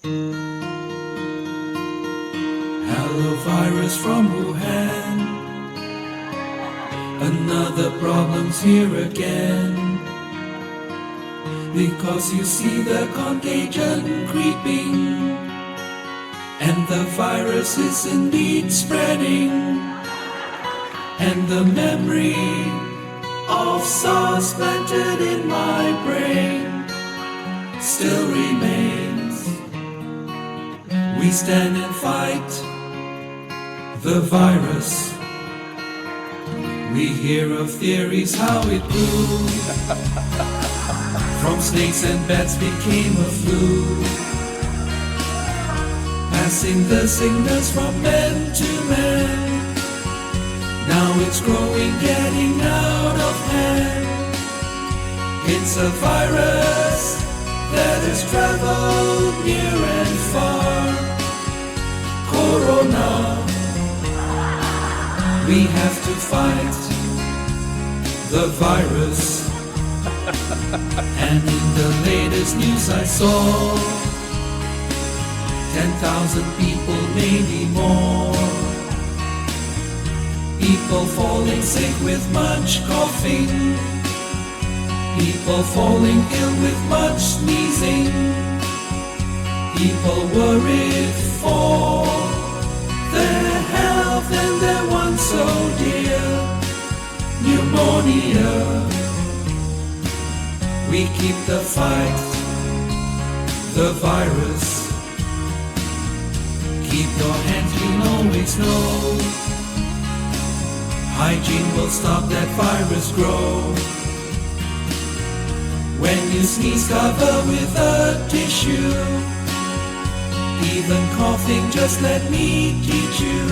Hello, virus from Wuhan. Another problem's here again. Because you see the contagion creeping, and the virus is indeed spreading. And the memory of SARS planted in my brain still remains. We stand and fight the virus. We hear of theories how it grew. From snakes and bats became a flu, passing the sickness from man to man. Now it's growing, getting out of hand. It's a virus that has traveled near and far. Corona, we have to fight the virus. And in the latest news I saw 10,000 people, maybe more. People falling sick with much coughing. People falling ill with much sneezing. People worried for their health and their one so dear, pneumonia. We keep the fight, the virus. Keep your hands clean, always know. Hygiene will stop that virus grow. When you sneeze, cover with a tissue. Even coughing, just let me teach you.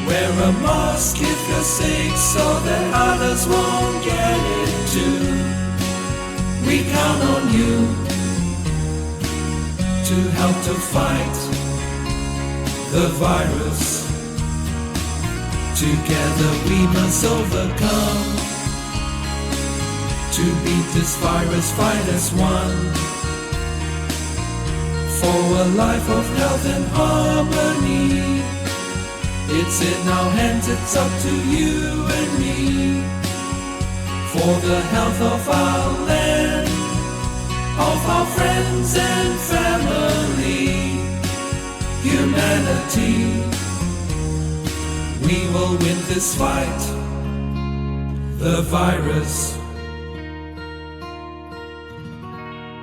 Wear a mask if you're sick so that others won't get it too. We count on you to help to fight the virus. Together we must overcome. To beat this virus, fight as one. For a life of health and harmony. It's in our hands, it's up to you and me. For the health of our land, of our friends and family, humanity, we will win this fight, the virus.